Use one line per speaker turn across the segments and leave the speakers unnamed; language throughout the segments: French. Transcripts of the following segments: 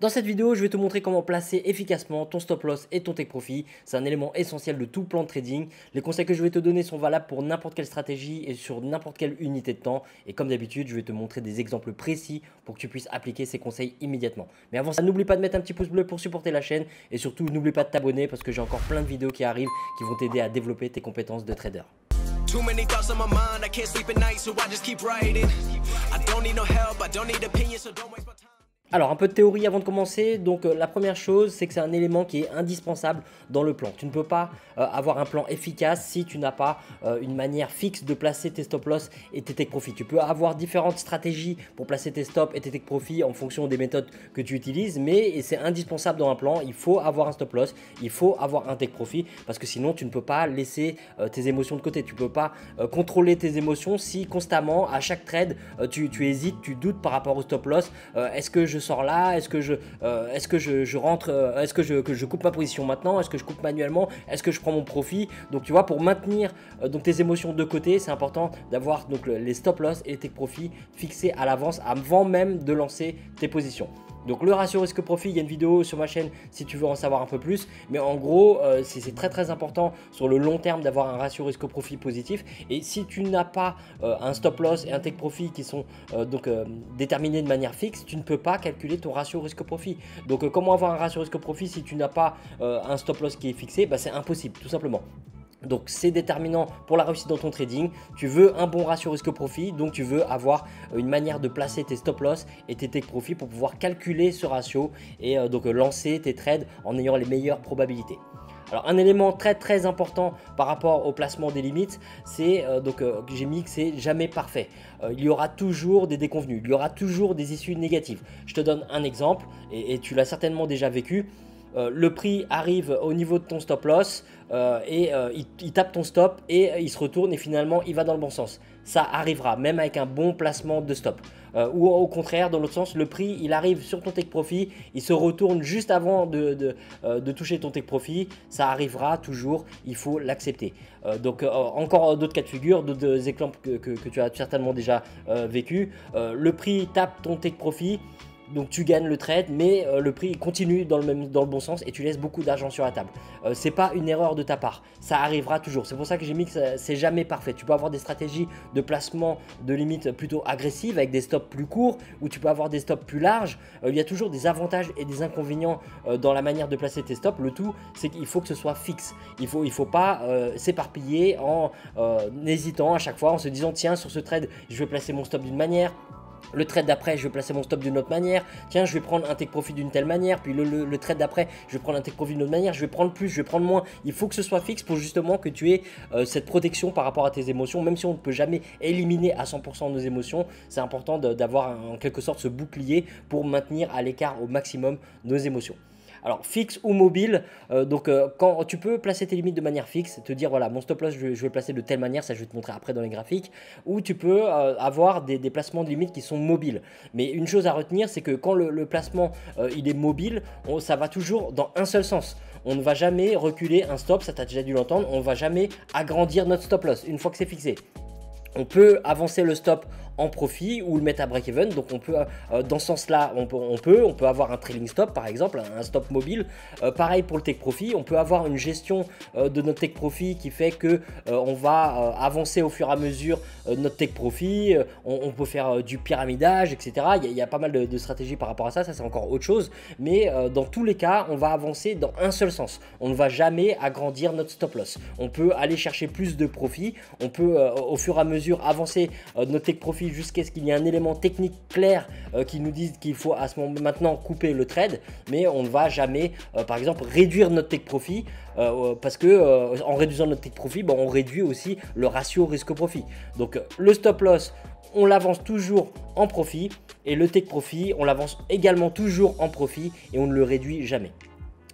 Dans cette vidéo, je vais te montrer comment placer efficacement ton stop loss et ton take profit. C'est un élément essentiel de tout plan de trading. Les conseils que je vais te donner sont valables pour n'importe quelle stratégie et sur n'importe quelle unité de temps. Et comme d'habitude, je vais te montrer des exemples précis pour que tu puisses appliquer ces conseils immédiatement. Mais avant ça, n'oublie pas de mettre un petit pouce bleu pour supporter la chaîne. Et surtout, n'oublie pas de t'abonner parce que j'ai encore plein de vidéos qui arrivent qui vont t'aider à développer tes compétences de trader. Too many thoughts on my mind, I can't sleep at night, so I just keep writing. I don't need no help, I don't need opinions, so don't waste my time. Alors un peu de théorie avant de commencer. Donc la première chose, c'est que c'est un élément qui est indispensable dans le plan. Tu ne peux pas avoir un plan efficace si tu n'as pas une manière fixe de placer tes stop loss et tes take profit. Tu peux avoir différentes stratégies pour placer tes stop et tes take profit en fonction des méthodes que tu utilises, mais c'est indispensable dans un plan. Il faut avoir un stop loss, il faut avoir un take profit parce que sinon tu ne peux pas laisser tes émotions de côté. Tu ne peux pas contrôler tes émotions si constamment à chaque trade tu hésites, tu doutes par rapport au stop loss. Est-ce que je sors là, est-ce que je rentre, est-ce que je coupe ma position maintenant, est-ce que je coupe manuellement, est-ce que je prends mon profit. Donc tu vois, pour maintenir donc tes émotions de côté, c'est important d'avoir donc les stop loss et les take profit fixés à l'avance avant même de lancer tes positions. Donc le ratio risque-profit, il y a une vidéo sur ma chaîne si tu veux en savoir un peu plus. Mais en gros, c'est très important sur le long terme d'avoir un ratio risque-profit positif. Et si tu n'as pas un stop-loss et un take-profit qui sont déterminés de manière fixe, tu ne peux pas calculer ton ratio risque-profit. Donc comment avoir un ratio risque-profit si tu n'as pas un stop-loss qui est fixé? C'est impossible, tout simplement. Donc c'est déterminant pour la réussite dans ton trading. Tu veux un bon ratio risque-profit, donc tu veux avoir une manière de placer tes stop-loss et tes take-profit pour pouvoir calculer ce ratio et donc lancer tes trades en ayant les meilleures probabilités. Alors un élément très important par rapport au placement des limites, c'est que j'ai mis que c'est jamais parfait. Il y aura toujours des déconvenus, il y aura toujours des issues négatives. Je te donne un exemple et tu l'as certainement déjà vécu. Le prix arrive au niveau de ton stop loss il tape ton stop et il se retourne et finalement il va dans le bon sens. Ça arrivera même avec un bon placement de stop. Ou au contraire, dans l'autre sens, le prix il arrive sur ton take profit, il se retourne juste avant de toucher ton take profit. Ça arrivera toujours, il faut l'accepter. Encore d'autres cas de figure, d'autres exemples que tu as certainement déjà vécu. Le prix tape ton take profit. Donc tu gagnes le trade, mais le prix continue dans le bon sens et tu laisses beaucoup d'argent sur la table. C'est pas une erreur de ta part, ça arrivera toujours. C'est pour ça que j'ai mis que c'est jamais parfait. Tu peux avoir des stratégies de placement de limite plutôt agressives avec des stops plus courts ou tu peux avoir des stops plus larges. Il y a toujours des avantages et des inconvénients dans la manière de placer tes stops. Le tout, c'est qu'il faut que ce soit fixe. Il faut pas s'éparpiller en hésitant à chaque fois en se disant tiens, sur ce trade, je vais placer mon stop d'une manière. Le trade d'après, je vais placer mon stop d'une autre manière. Tiens, je vais prendre un take profit d'une telle manière. Puis le trade d'après, je vais prendre un take profit d'une autre manière. Je vais prendre plus, je vais prendre moins. Il faut que ce soit fixe pour justement que tu aies cette protection par rapport à tes émotions. Même si on ne peut jamais éliminer à 100% nos émotions, c'est important d'avoir en quelque sorte ce bouclier pour maintenir à l'écart au maximum nos émotions. Alors fixe ou mobile, quand tu peux placer tes limites de manière fixe, te dire voilà mon stop loss je vais le placer de telle manière, ça je vais te montrer après dans les graphiques, ou tu peux avoir des placements de limites qui sont mobiles. Mais une chose à retenir, c'est que quand le placement il est mobile, ça va toujours dans un seul sens. On ne va jamais reculer un stop, ça tu as déjà dû l'entendre, on ne va jamais agrandir notre stop loss une fois que c'est fixé. On peut avancer le stop en profit ou le mettre à break-even. Donc on peut dans ce sens-là, on peut avoir un trailing stop par exemple, un stop mobile. Pareil pour le take profit, on peut avoir une gestion de notre take profit qui fait que on va avancer au fur et à mesure notre take profit. On peut faire du pyramidage, etc. Il y a pas mal de stratégies par rapport à ça. Ça c'est encore autre chose. Mais dans tous les cas, on va avancer dans un seul sens. On ne va jamais agrandir notre stop loss. On peut aller chercher plus de profit. On peut au fur et à mesure avancer notre take profit jusqu'à ce qu'il y ait un élément technique clair qui nous dise qu'il faut à ce moment maintenant couper le trade, mais on ne va jamais par exemple réduire notre take profit parce que en réduisant notre take profit, on réduit aussi le ratio risque-profit. Donc le stop loss, on l'avance toujours en profit et le take profit, on l'avance également toujours en profit et on ne le réduit jamais.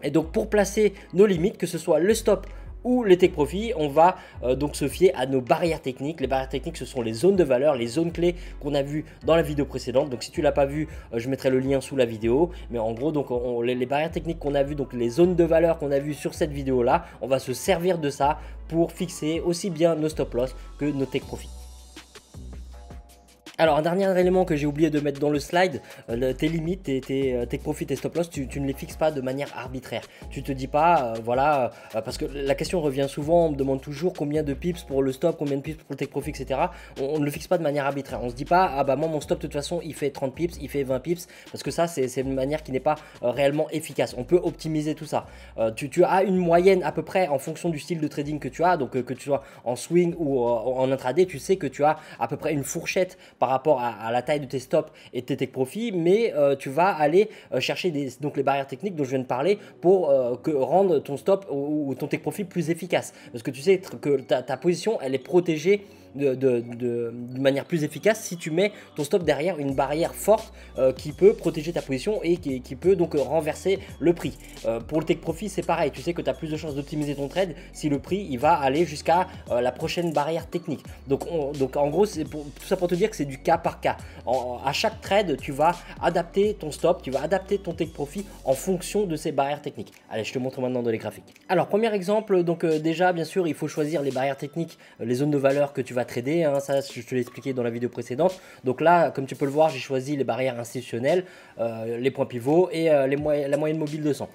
Et donc pour placer nos limites, que ce soit le stop ou les take profit, on va donc se fier à nos barrières techniques. Les barrières techniques, ce sont les zones de valeur, les zones clés qu'on a vues dans la vidéo précédente. Donc si tu l'as pas vu, je mettrai le lien sous la vidéo. Mais en gros, donc les barrières techniques qu'on a vues, donc les zones de valeur qu'on a vues sur cette vidéo là, on va se servir de ça pour fixer aussi bien nos stop loss que nos take profit. Alors, un dernier élément que j'ai oublié de mettre dans le slide, tes limites, tes profits, tes stop loss, tu ne les fixes pas de manière arbitraire. Tu te dis pas, voilà, parce que la question revient souvent, on me demande toujours combien de pips pour le stop, combien de pips pour le take profit, etc. On ne le fixe pas de manière arbitraire. On se dit pas, ah bah moi mon stop de toute façon il fait 30 pips, il fait 20 pips, parce que ça c'est une manière qui n'est pas réellement efficace. On peut optimiser tout ça. Tu as une moyenne à peu près en fonction du style de trading que tu as, donc que tu sois en swing ou en intraday, tu sais que tu as à peu près une fourchette par rapport à la taille de tes stops et de tes take profits, mais tu vas aller chercher donc les barrières techniques dont je viens de parler pour rendre ton stop ou ton take profit plus efficace. Parce que tu sais que ta position, elle est protégée de manière plus efficace si tu mets ton stop derrière une barrière forte qui peut protéger ta position et qui peut donc renverser le prix. Pour le take profit, c'est pareil, tu sais que tu as plus de chances d'optimiser ton trade si le prix il va aller jusqu'à la prochaine barrière technique. Donc en gros, c'est tout ça pour te dire que c'est du cas par cas. À chaque trade, tu vas adapter ton stop, tu vas adapter ton take profit en fonction de ces barrières techniques. Allez, je te montre maintenant dans les graphiques. Alors, premier exemple, donc déjà, bien sûr, il faut choisir les barrières techniques, les zones de valeur que tu vas trader, hein, ça je te l'ai expliqué dans la vidéo précédente. Donc là, comme tu peux le voir, j'ai choisi les barrières institutionnelles, les points pivots et la moyenne mobile 200.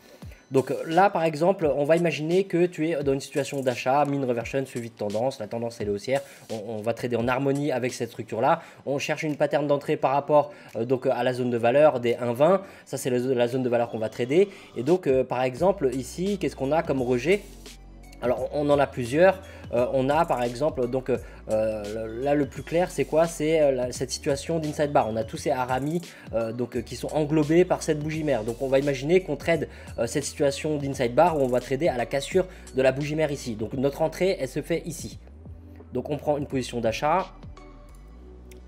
Donc là, par exemple, on va imaginer que tu es dans une situation d'achat, mean reversion, suivi de tendance. La tendance elle est haussière. On va trader en harmonie avec cette structure-là. On cherche une pattern d'entrée par rapport donc à la zone de valeur des 1,20. Ça, c'est la zone de valeur qu'on va trader. Et donc, par exemple, ici, qu'est-ce qu'on a comme rejet? Alors, on en a plusieurs. On a par exemple, donc là le plus clair, c'est quoi? C'est cette situation d'inside bar. On a tous ces haramis qui sont englobés par cette bougie mère. Donc, on va imaginer qu'on trade cette situation d'inside bar où on va trader à la cassure de la bougie mère ici. Donc, notre entrée, elle se fait ici. Donc, on prend une position d'achat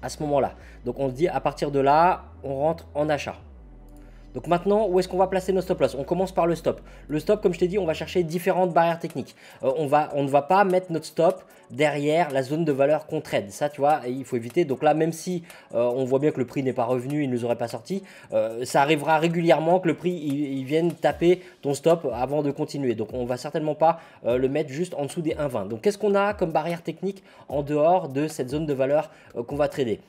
à ce moment-là. Donc, on se dit à partir de là, on rentre en achat. Donc maintenant, où est-ce qu'on va placer nos stop loss? On commence par le stop. Le stop, comme je t'ai dit, on va chercher différentes barrières techniques. On ne va pas mettre notre stop derrière la zone de valeur qu'on trade. Ça, tu vois, il faut éviter. Donc là, même si on voit bien que le prix n'est pas revenu, il ne nous aurait pas sorti, ça arrivera régulièrement que le prix il vienne taper ton stop avant de continuer. Donc on ne va certainement pas le mettre juste en dessous des 1,20. Donc qu'est-ce qu'on a comme barrière technique en dehors de cette zone de valeur qu'on va trader?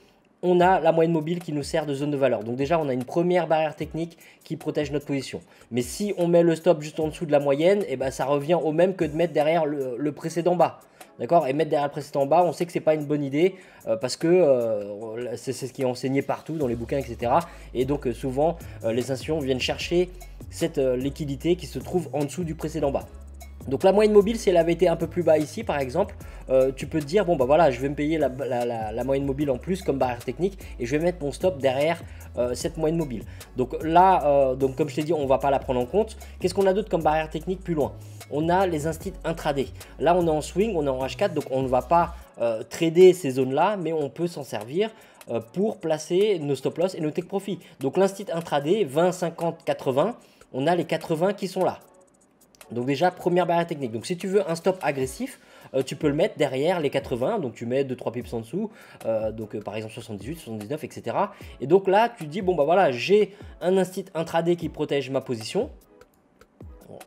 On a la moyenne mobile qui nous sert de zone de valeur. Donc déjà, on a une première barrière technique qui protège notre position. Mais si on met le stop juste en dessous de la moyenne, et ben ça revient au même que de mettre derrière le précédent bas. D'accord? Et mettre derrière le précédent bas, on sait que ce n'est pas une bonne idée parce que c'est ce qui est enseigné partout dans les bouquins, etc. Et donc souvent, les institutions viennent chercher cette liquidité qui se trouve en dessous du précédent bas. Donc la moyenne mobile, si elle avait été un peu plus bas ici par exemple, tu peux te dire, bon bah voilà, je vais me payer la moyenne mobile en plus comme barrière technique et je vais mettre mon stop derrière cette moyenne mobile. Donc là, donc comme je t'ai dit, on ne va pas la prendre en compte. Qu'est-ce qu'on a d'autre comme barrière technique plus loin? On a les instits intraday. Là, on est en swing, on est en H4, donc on ne va pas trader ces zones-là, mais on peut s'en servir pour placer nos stop loss et nos take profit. Donc l'instit intraday, 20, 50, 80, on a les 80 qui sont là. Donc déjà, première barrière technique. Donc si tu veux un stop agressif, tu peux le mettre derrière les 80. Donc tu mets 2-3 pips en dessous. Par exemple 78, 79, etc. Et donc là, tu te dis, bon bah voilà, j'ai un instit intraday qui protège ma position.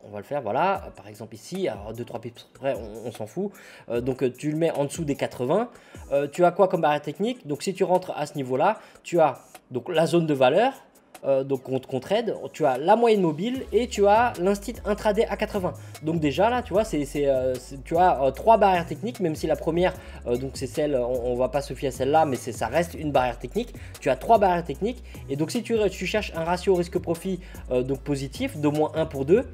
On va le faire, voilà. Par exemple ici, alors 2-3 pips près, on s'en fout. Donc tu le mets en dessous des 80. Tu as quoi comme barrière technique? Donc si tu rentres à ce niveau-là, tu as donc la zone de valeur. Donc qu'on trade, tu as la moyenne mobile et tu as l'instit intraday à 80. Donc déjà là, tu vois, tu as 3 barrières techniques, même si la première, donc c'est celle, on va pas se fier à celle-là, mais ça reste une barrière technique. Tu as 3 barrières techniques et donc si tu cherches un ratio risque-profit donc positif d'au moins 1 pour 2,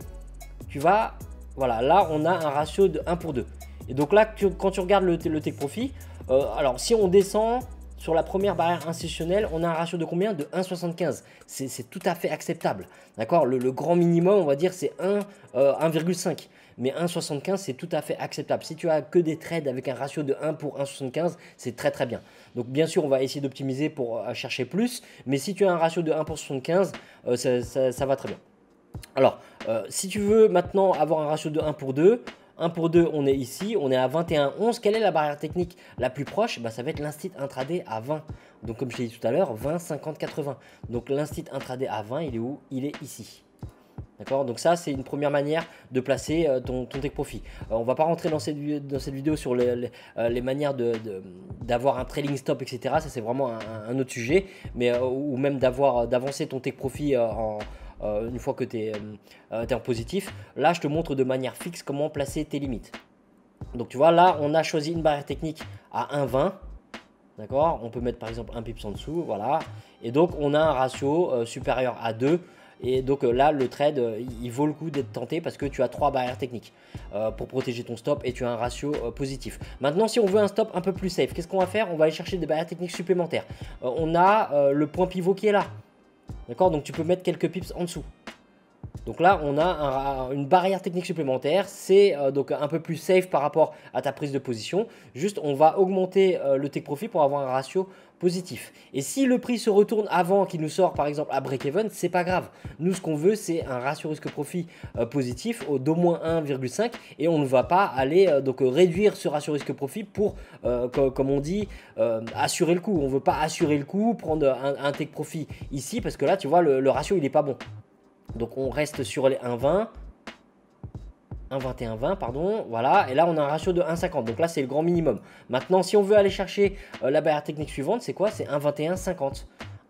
tu vas, voilà, là on a un ratio de 1 pour 2. Et donc là, quand tu regardes le take profit, alors si on descend sur la première barrière institutionnelle, on a un ratio de combien? De 1,75. C'est tout à fait acceptable. D'accord? Le grand minimum, on va dire, c'est 1,5. Mais 1,75, c'est tout à fait acceptable. Si tu as que des trades avec un ratio de 1 pour 1,75, c'est très très bien. Donc bien sûr, on va essayer d'optimiser pour chercher plus. Mais si tu as un ratio de 1 pour 75, ça va très bien. Alors, si tu veux maintenant avoir un ratio de 1 pour 2, 1 pour 2, on est ici, on est à 21,11. Quelle est la barrière technique la plus proche? Ça va être l'instit intraday à 20. Donc comme je t'ai dit tout à l'heure, 20, 50, 80. Donc l'instit intraday à 20, il est où? Il est ici. D'accord, donc ça c'est une première manière de placer ton take profit. On va pas rentrer dans cette vidéo sur les manières d'avoir un trailing stop, etc. Ça c'est vraiment un autre sujet, mais ou même d'avancer ton take profit une fois que tu es en positif. Là je te montre de manière fixe comment placer tes limites. Donc tu vois là on a choisi une barrière technique à 1,20. D'accord, on peut mettre par exemple un pips en dessous, voilà. Et donc on a un ratio supérieur à 2. Et donc là, le trade, il vaut le coup d'être tenté parce que tu as 3 barrières techniques pour protéger ton stop et tu as un ratio positif. Maintenant, si on veut un stop un peu plus safe, qu'est-ce qu'on va faire? On va aller chercher des barrières techniques supplémentaires. On a le point pivot qui est là. D'accord, donc tu peux mettre quelques pips en dessous. Donc là, on a une barrière technique supplémentaire. C'est donc un peu plus safe par rapport à ta prise de position. Juste, on va augmenter le take profit pour avoir un ratio positif. Et si le prix se retourne avant qu'il nous sort par exemple à break-even, c'est pas grave. Nous, ce qu'on veut, c'est un ratio risque-profit positif d'au moins 1,5 et on ne va pas aller réduire ce ratio risque-profit pour, comme on dit, assurer le coup. On ne veut pas assurer le coup, prendre un take profit ici parce que là, tu vois, le ratio, il n'est pas bon. Donc on reste sur les 1,20. 1,21,20 pardon, voilà, et là on a un ratio de 1,50, donc là c'est le grand minimum. Maintenant si on veut aller chercher la barrière technique suivante, c'est quoi? C'est 1,21,50.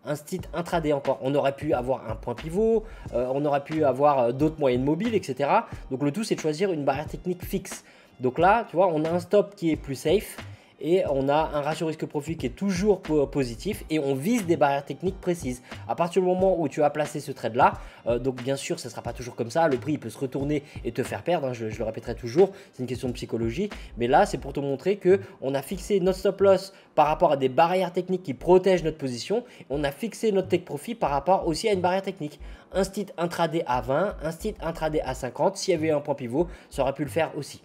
Un style intraday encore, on aurait pu avoir un point pivot, on aurait pu avoir d'autres moyennes mobiles, etc. Donc le tout c'est de choisir une barrière technique fixe. Donc là tu vois on a un stop qui est plus safe et on a un ratio risque-profit qui est toujours positif et on vise des barrières techniques précises. À partir du moment où tu as placé ce trade là, donc bien sûr ça ne sera pas toujours comme ça, le prix il peut se retourner et te faire perdre, hein, je le répéterai toujours, c'est une question de psychologie, mais là c'est pour te montrer que on a fixé notre stop loss par rapport à des barrières techniques qui protègent notre position, on a fixé notre take profit par rapport aussi à une barrière technique. Un style intraday à 20, un style intraday à 50, s'il y avait eu un point pivot, ça aurait pu le faire aussi.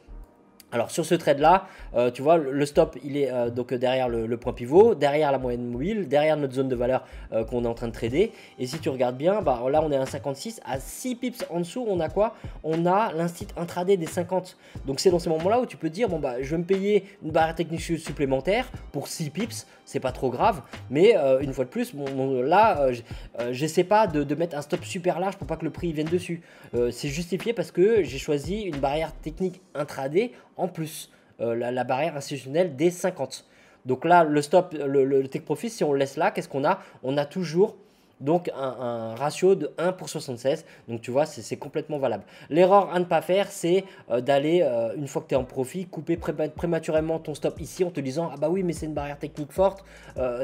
Alors sur ce trade là, tu vois le stop il est donc derrière le point pivot, derrière la moyenne mobile, derrière notre zone de valeur qu'on est en train de trader. Et si tu regardes bien, bah, là on est à 1,56, à 6 pips en dessous on a quoi? On a l'instit intraday des 50. Donc c'est dans ces moments là où tu peux dire bon bah je vais me payer une barrière technique supplémentaire pour 6 pips, c'est pas trop grave. Mais une fois de plus, là j'essaie pas de mettre un stop super large pour pas que le prix vienne dessus. C'est justifié parce que j'ai choisi une barrière technique intraday en plus, la barrière institutionnelle des 50. Donc là, le stop, le take profit, si on le laisse là, qu'est-ce qu'on a? On a toujours donc un ratio de 1 pour 76. Donc tu vois, c'est complètement valable. L'erreur à ne pas faire, c'est d'aller, une fois que tu es en profit, couper prématurément ton stop ici en te disant ah bah oui, mais c'est une barrière technique forte,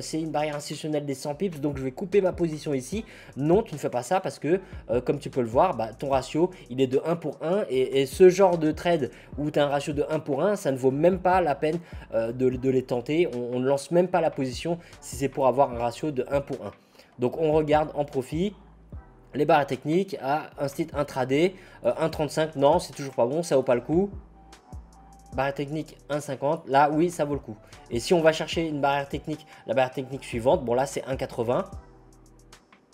c'est une barrière institutionnelle des 100 pips, donc je vais couper ma position ici. Non, tu ne fais pas ça parce que, comme tu peux le voir, bah, ton ratio il est de 1 pour 1 et ce genre de trade où tu as un ratio de 1 pour 1, ça ne vaut même pas la peine de les tenter. On ne lance même pas la position si c'est pour avoir un ratio de 1 pour 1. Donc on regarde en profit les barres techniques à un style intraday, 1,35, non c'est toujours pas bon, ça vaut pas le coup. Barrière technique 1,50, là oui ça vaut le coup. Et si on va chercher une barrière technique, la barrière technique suivante, bon là c'est 1,80.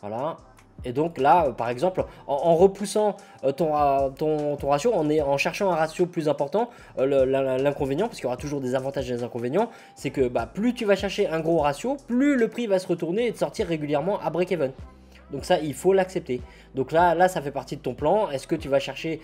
Voilà. Et donc là, par exemple, en repoussant ton ratio, en cherchant un ratio plus important, l'inconvénient, parce qu'il y aura toujours des avantages et des inconvénients, c'est que bah, plus tu vas chercher un gros ratio, plus le prix va se retourner et de sortir régulièrement à break-even. Donc ça, il faut l'accepter. Donc là, ça fait partie de ton plan. Est-ce que tu vas chercher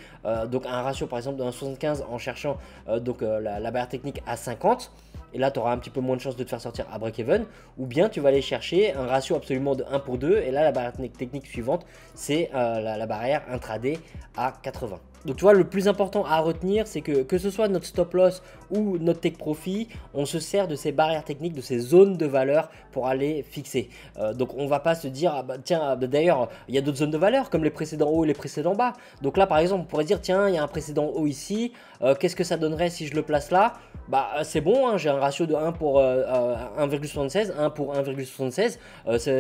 donc un ratio par exemple de 1,75 en cherchant la barrière technique à 50 et là tu auras un petit peu moins de chances de te faire sortir à break-even, ou bien tu vas aller chercher un ratio absolument de 1 pour 2 et là la barrière technique suivante c'est la barrière intraday à 80. Donc tu vois, le plus important à retenir, c'est que ce soit notre stop loss ou notre take profit, on se sert de ces barrières techniques, de ces zones de valeur pour aller fixer. Donc on va pas se dire, ah bah, tiens, d'ailleurs, il y a d'autres zones de valeur comme les précédents hauts et les précédents bas. Donc là, par exemple, on pourrait dire, tiens, il y a un précédent haut ici, qu'est-ce que ça donnerait si je le place là? Bah c'est bon, hein, j'ai un ratio de 1 pour 1,76, 1 pour 1,76,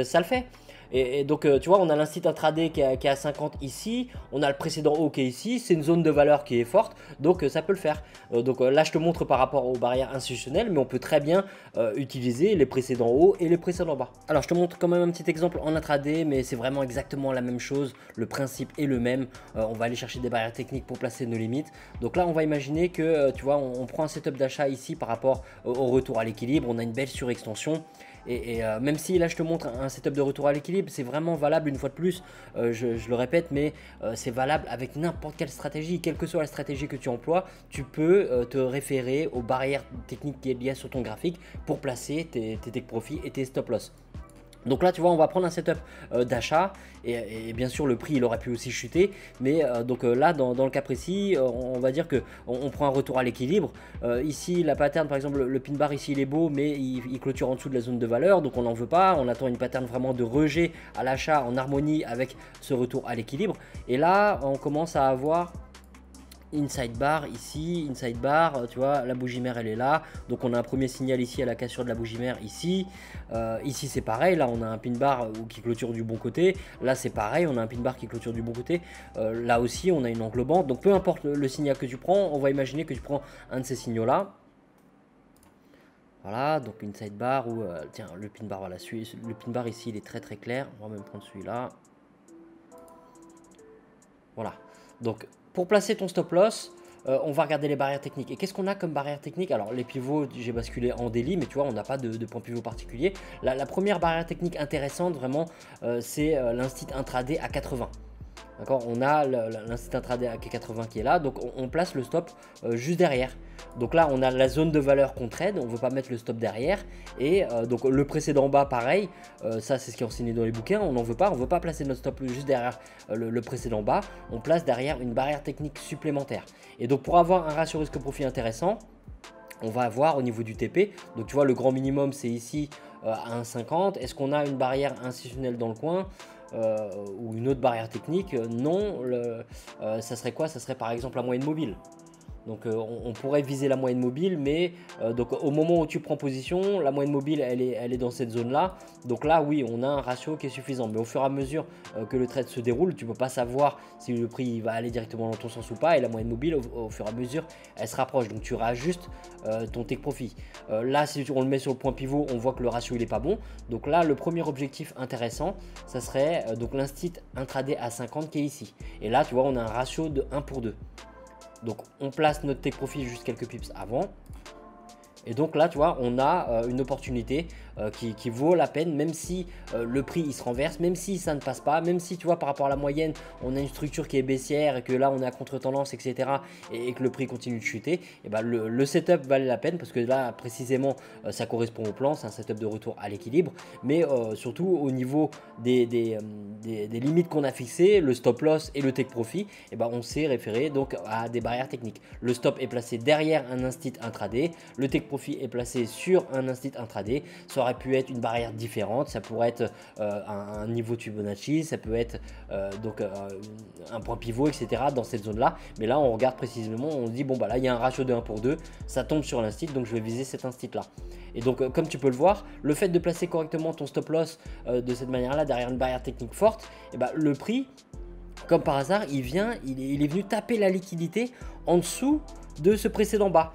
ça le fait. Et donc, tu vois, on a l'instit intraday qui est à 50 ici, on a le précédent haut qui est ici, c'est une zone de valeur qui est forte, donc ça peut le faire. Donc là, je te montre par rapport aux barrières institutionnelles, mais on peut très bien utiliser les précédents hauts et les précédents bas. Alors, je te montre quand même un petit exemple en intraday, mais c'est vraiment exactement la même chose, le principe est le même. On va aller chercher des barrières techniques pour placer nos limites. Donc là, on va imaginer que, tu vois, on prend un setup d'achat ici par rapport au retour à l'équilibre, on a une belle surextension. Même si là je te montre un setup de retour à l'équilibre, c'est vraiment valable une fois de plus, je le répète, mais c'est valable avec n'importe quelle stratégie, quelle que soit la stratégie que tu emploies, tu peux te référer aux barrières techniques qu'il y a sur ton graphique pour placer tes take profit et tes stop loss. Donc là tu vois, on va prendre un setup d'achat et bien sûr le prix il aurait pu aussi chuter, mais là dans le cas précis on va dire que on prend un retour à l'équilibre. Ici la pattern, par exemple le pin bar ici il est beau, mais il clôture en dessous de la zone de valeur, donc on n'en veut pas. On attend une pattern vraiment de rejet à l'achat en harmonie avec ce retour à l'équilibre, et là on commence à avoir inside bar ici, inside bar, tu vois, la bougie mère elle est là, donc on a un premier signal ici à la cassure de la bougie mère ici. Ici c'est pareil, là on a un pin bar qui clôture du bon côté, là c'est pareil, on a un pin bar qui clôture du bon côté, là aussi on a une englobante. Donc peu importe le signal que tu prends, on va imaginer que tu prends un de ces signaux là. Voilà, donc une side bar ou tiens, le pin bar, voilà, le pin bar ici il est très clair, on va même prendre celui-là. Voilà, donc pour placer ton stop loss, on va regarder les barrières techniques. Et qu'est-ce qu'on a comme barrière technique? Alors les pivots, j'ai basculé en daily, mais tu vois, on n'a pas de point pivot particulier. La première barrière technique intéressante vraiment, c'est l'instit intraday à 80. D'accord, on a l'instit intraday à 80 qui est là, donc on place le stop juste derrière. Donc là on a la zone de valeur qu'on trade, on ne veut pas mettre le stop derrière. Et donc le précédent bas pareil, ça c'est ce qui est enseigné dans les bouquins, on veut pas placer notre stop juste derrière le précédent bas, on place derrière une barrière technique supplémentaire. Et donc pour avoir un ratio risque-profit intéressant, on va avoir au niveau du TP, donc tu vois le grand minimum c'est ici à 1,50. Est-ce qu'on a une barrière institutionnelle dans le coin ou une autre barrière technique? Non, ça serait quoi? Ça serait par exemple la moyenne mobile. Donc on pourrait viser la moyenne mobile, mais donc au moment où tu prends position, la moyenne mobile elle est dans cette zone là. Donc là oui, on a un ratio qui est suffisant, mais au fur et à mesure que le trade se déroule, tu ne peux pas savoir si le prix va aller directement dans ton sens ou pas, et la moyenne mobile au fur et à mesure elle se rapproche, donc tu rajustes ton take profit. Là si on le met sur le point pivot, on voit que le ratio il est pas bon. Donc là le premier objectif intéressant, ça serait donc l'instit intraday à 50 qui est ici, et là tu vois on a un ratio de 1 pour 2. Donc on place notre take profit juste quelques pips avant. Et donc là tu vois on a une opportunité qui vaut la peine, même si le prix il se renverse, même si ça ne passe pas, même si tu vois par rapport à la moyenne on a une structure qui est baissière et que là on est à contre-tendance etc, et que le prix continue de chuter, et ben le setup valait la peine, parce que là précisément ça correspond au plan, c'est un setup de retour à l'équilibre. Mais surtout au niveau des limites qu'on a fixées, le stop loss et le take profit, et ben on s'est référé donc à des barrières techniques. Le stop est placé derrière un instit intraday, le take profit est placé sur un instit intraday. Ça aurait pu être une barrière différente, ça pourrait être un niveau de Fibonacci, ça peut être un point pivot etc dans cette zone là. Mais là on regarde précisément, on se dit bon bah là il y a un ratio de 1 pour 2, ça tombe sur l'instit, donc je vais viser cet instit là. Et donc comme tu peux le voir, le fait de placer correctement ton stop loss de cette manière là derrière une barrière technique forte, et ben le prix comme par hasard il est venu taper la liquidité en dessous de ce précédent bas.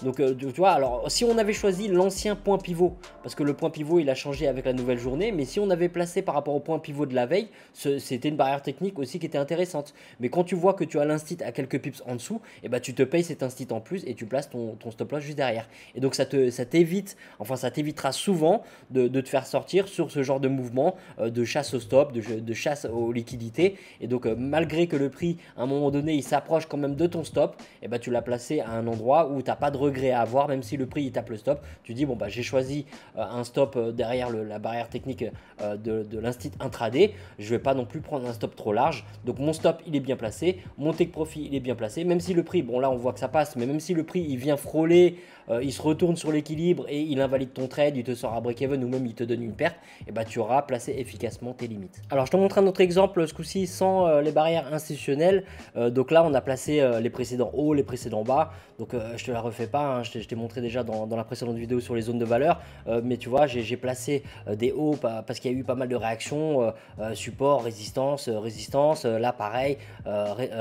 Donc tu vois, alors si on avait choisi l'ancien point pivot, parce que le point pivot il a changé avec la nouvelle journée, mais si on avait placé par rapport au point pivot de la veille, c'était une barrière technique aussi qui était intéressante. Mais quand tu vois que tu as l'instit à quelques pips en dessous, et bah tu te payes cet instit en plus et tu places ton stop loss juste derrière. Et donc ça t'évite, enfin ça t'évitera souvent de te faire sortir sur ce genre de mouvement de chasse au stop, de chasse aux liquidités. Et donc malgré que le prix à un moment donné il s'approche quand même de ton stop, et bah tu l'as placé à un endroit où tu n'as pas de regret à avoir, même si le prix il tape le stop. Tu dis bon bah j'ai choisi un stop derrière la barrière technique de l'instit intraday, je vais pas non plus prendre un stop trop large, donc mon stop il est bien placé, mon take profit il est bien placé, même si le prix, bon là on voit que ça passe, mais même si le prix il vient frôler, il se retourne sur l'équilibre et il invalide ton trade, il te sort à break-even ou même il te donne une perte, et bah tu auras placé efficacement tes limites. Alors je te montre un autre exemple ce coup-ci sans les barrières institutionnelles. Donc là on a placé les précédents hauts, les précédents bas, donc je te la refais pas, hein, je t'ai montré déjà dans la précédente vidéo sur les zones de valeur, mais tu vois j'ai placé des hauts parce qu'il y a eu pas mal de réactions, support, résistance, résistance, là pareil,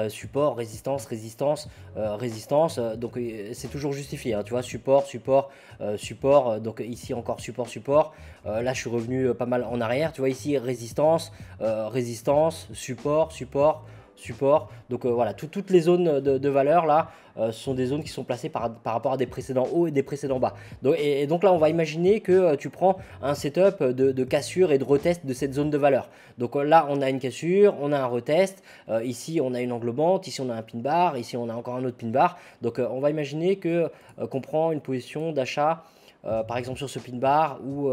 support, résistance, résistance, résistance, donc c'est toujours justifié, hein, tu vois, support, support, support, donc ici encore support, support, là je suis revenu pas mal en arrière, tu vois ici résistance, résistance, support, support, support. Donc voilà, toutes les zones de valeur là sont des zones qui sont placées par rapport à des précédents hauts et des précédents bas. Et donc là, on va imaginer que tu prends un setup de cassure et de retest de cette zone de valeur. Donc là, on a une cassure, on a un retest, ici on a une englobante, ici on a un pin bar, ici on a encore un autre pin bar. Donc on va imaginer que qu'on prend une position d'achat, par exemple sur ce pin bar ou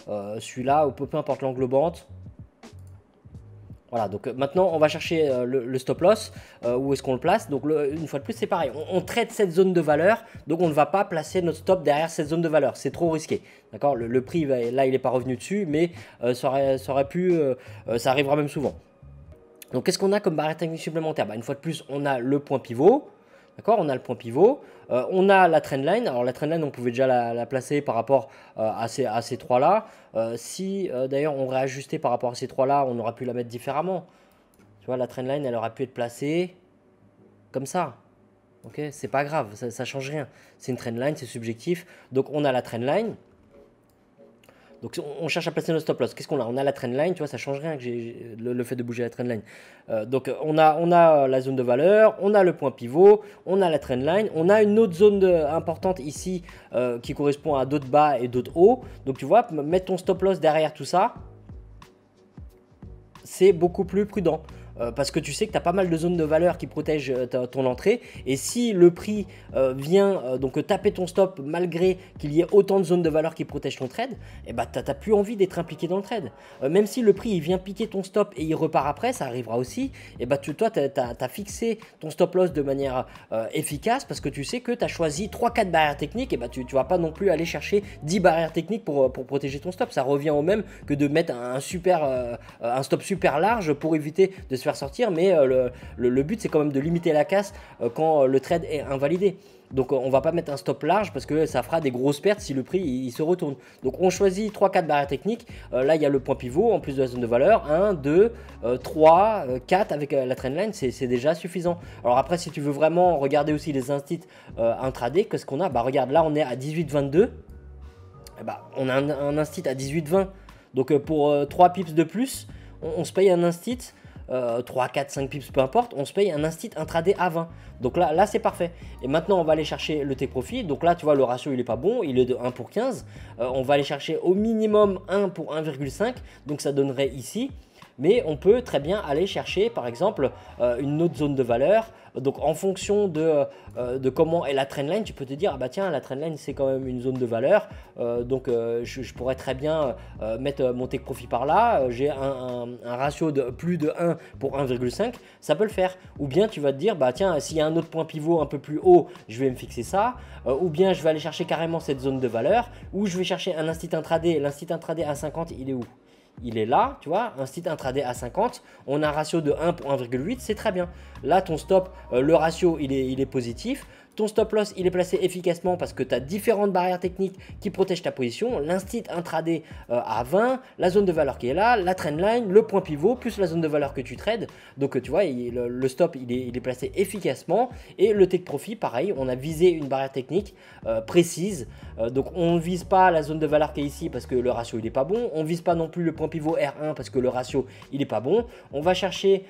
celui-là, ou peu importe l'englobante. Voilà, donc maintenant on va chercher le stop loss, où est-ce qu'on le place. Donc une fois de plus c'est pareil, on traite cette zone de valeur, donc on ne va pas placer notre stop derrière cette zone de valeur, c'est trop risqué. D'accord, le prix là il n'est pas revenu dessus, mais ça aurait pu, ça arrivera même souvent. Donc qu'est-ce qu'on a comme barrière technique supplémentaire? Une fois de plus on a le point pivot. D'accord, on a le point pivot, on a la trendline. Alors la trendline, on pouvait déjà la placer par rapport à ces trois-là. Si d'ailleurs on réajustait par rapport à ces trois-là, on aurait pu la mettre différemment. Tu vois, la trendline, elle aurait pu être placée comme ça. Ok, c'est pas grave, ça change rien. C'est une trendline, c'est subjectif. Donc on a la trendline. Donc on cherche à placer notre stop loss. Qu'est-ce qu'on a? On a la trendline, tu vois, ça change rien que le fait de bouger la trendline. Donc on a la zone de valeur, on a le point pivot, on a la trendline, on a une autre zone importante ici qui correspond à d'autres bas et d'autres hauts. Donc tu vois, mettre ton stop loss derrière tout ça, c'est beaucoup plus prudent. Parce que tu sais que tu as pas mal de zones de valeur qui protègent ton entrée. Et si le prix vient donc taper ton stop malgré qu'il y ait autant de zones de valeur qui protègent ton trade, tu n'as plus envie d'être impliqué dans le trade. Même si le prix il vient piquer ton stop et il repart après, ça arrivera aussi. Et toi, tu as fixé ton stop loss de manière efficace parce que tu sais que tu as choisi 3-4 barrières techniques. Et tu ne vas pas non plus aller chercher 10 barrières techniques pour protéger ton stop. Ça revient au même que de mettre un stop super large pour éviter de se faire sortir, mais le but c'est quand même de limiter la casse quand le trade est invalidé. Donc on va pas mettre un stop large parce que ça fera des grosses pertes si le prix il se retourne. Donc on choisit 3-4 barrières techniques. Là il y a le point pivot en plus de la zone de valeur. 1, 2, 3, 4 avec la trendline, c'est déjà suffisant. Alors après si tu veux vraiment regarder aussi les instits intraday, qu'est-ce qu'on a? Regarde, là on est à 18,22. On a un instit à 18,20. Donc pour 3 pips de plus, on se paye un instit. 3, 4, 5 pips, peu importe, on se paye un instit intraday à 20. Donc là c'est parfait. Et maintenant, on va aller chercher le take profit. Donc là, tu vois, le ratio, il n'est pas bon. Il est de 1 pour 15. On va aller chercher au minimum 1 pour 1,5. Donc ça donnerait ici. Mais on peut très bien aller chercher, par exemple, une autre zone de valeur. Donc en fonction de comment est la trendline, tu peux te dire, tiens, la trendline c'est quand même une zone de valeur, donc je pourrais très bien mettre mon take profit par là, j'ai un ratio de plus de 1 pour 1,5, ça peut le faire. Ou bien tu vas te dire, tiens, s'il y a un autre point pivot un peu plus haut, je vais me fixer ça, ou bien je vais aller chercher carrément cette zone de valeur, ou je vais chercher un instit intraday. L'instit intraday à 50, il est où? Il est là, tu vois, un site intraday à 50, on a un ratio de 1 pour 1,8, c'est très bien. Là, ton stop, le ratio, il est positif. Ton stop loss, il est placé efficacement parce que tu as différentes barrières techniques qui protègent ta position. L'instit intraday à 20, la zone de valeur qui est là, la trendline, le point pivot, plus la zone de valeur que tu trades. Donc, tu vois, le stop, il est placé efficacement. Et le take profit, pareil, on a visé une barrière technique précise. Donc, on ne vise pas la zone de valeur qui est ici parce que le ratio, il n'est pas bon. On ne vise pas non plus le point pivot R1 parce que le ratio, il n'est pas bon. On va chercher,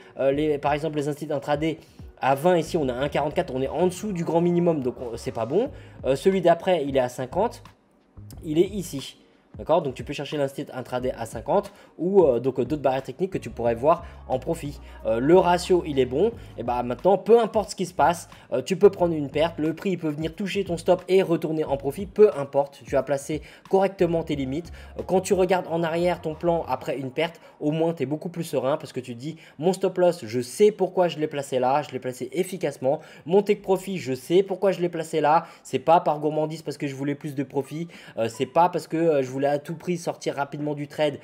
par exemple, les instits intraday. À 20 ici on a 1,44, on est en dessous du grand minimum, donc c'est pas bon. Celui d'après il est à 50, il est ici. D'accord, donc tu peux chercher l'instit intraday à 50 ou donc d'autres barrières techniques que tu pourrais voir en profit. Le ratio il est bon, et maintenant peu importe ce qui se passe, tu peux prendre une perte, le prix il peut venir toucher ton stop et retourner en profit, peu importe, tu as placé correctement tes limites. Quand tu regardes en arrière ton plan après une perte, au moins tu es beaucoup plus serein parce que tu te dis mon stop loss, je sais pourquoi je l'ai placé là, je l'ai placé efficacement. Mon take profit, je sais pourquoi je l'ai placé là, c'est pas par gourmandise parce que je voulais plus de profit, c'est pas parce que je voulais à tout prix sortir rapidement du trade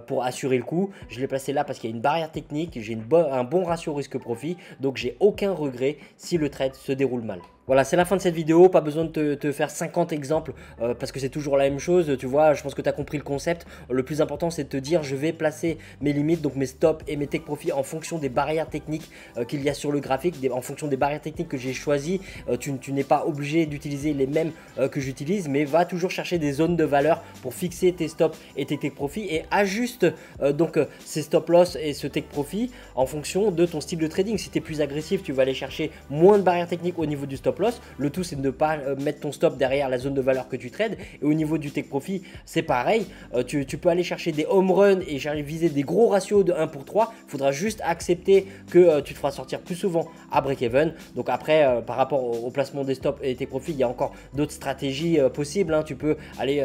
pour assurer le coup. Je l'ai placé là parce qu'il y a une barrière technique, j'ai un bon ratio risque-profit, donc j'ai aucun regret si le trade se déroule mal. Voilà, c'est la fin de cette vidéo, pas besoin de te faire 50 exemples parce que c'est toujours la même chose, tu vois, je pense que tu as compris le concept. Le plus important c'est de te dire je vais placer mes limites, donc mes stops et mes take profit en fonction des barrières techniques qu'il y a sur le graphique, en fonction des barrières techniques que j'ai choisies. Tu n'es pas obligé d'utiliser les mêmes que j'utilise, mais va toujours chercher des zones de valeur pour fixer tes stops et tes take profit et ajuste ces stop loss et ce take profit en fonction de ton style de trading. Si tu es plus agressif, tu vas aller chercher moins de barrières techniques au niveau du stop loss. Le tout c'est de ne pas mettre ton stop derrière la zone de valeur que tu trades. Et au niveau du take profit c'est pareil, tu peux aller chercher des home runs et viser des gros ratios de 1 pour 3. Il faudra juste accepter que tu te feras sortir plus souvent à break-even. Donc après par rapport au placement des stops et tes profits, il y a encore d'autres stratégies possibles, hein. Tu peux aller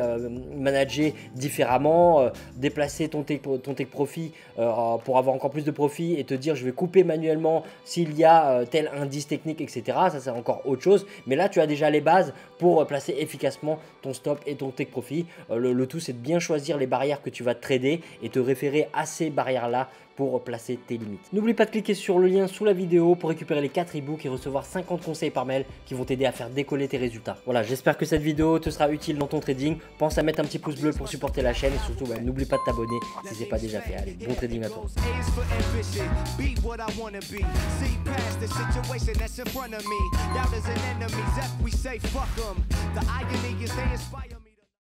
manager différemment, déplacer ton take profit pour avoir encore plus de profit et te dire je vais couper manuellement s'il y a tel indice technique, etc. Ça c'est encore autre chose, mais là tu as déjà les bases pour placer efficacement ton stop et ton take profit. Le tout c'est de bien choisir les barrières que tu vas trader et te référer à ces barrières là pour placer tes limites. N'oublie pas de cliquer sur le lien sous la vidéo pour récupérer les 4 e-books et recevoir 50 conseils par mail qui vont t'aider à faire décoller tes résultats. Voilà, j'espère que cette vidéo te sera utile dans ton trading. Pense à mettre un petit pouce bleu pour supporter la chaîne et surtout n'oublie pas de t'abonner si ce n'est pas déjà fait. Allez, bon trading à toi. The irony is they inspire me.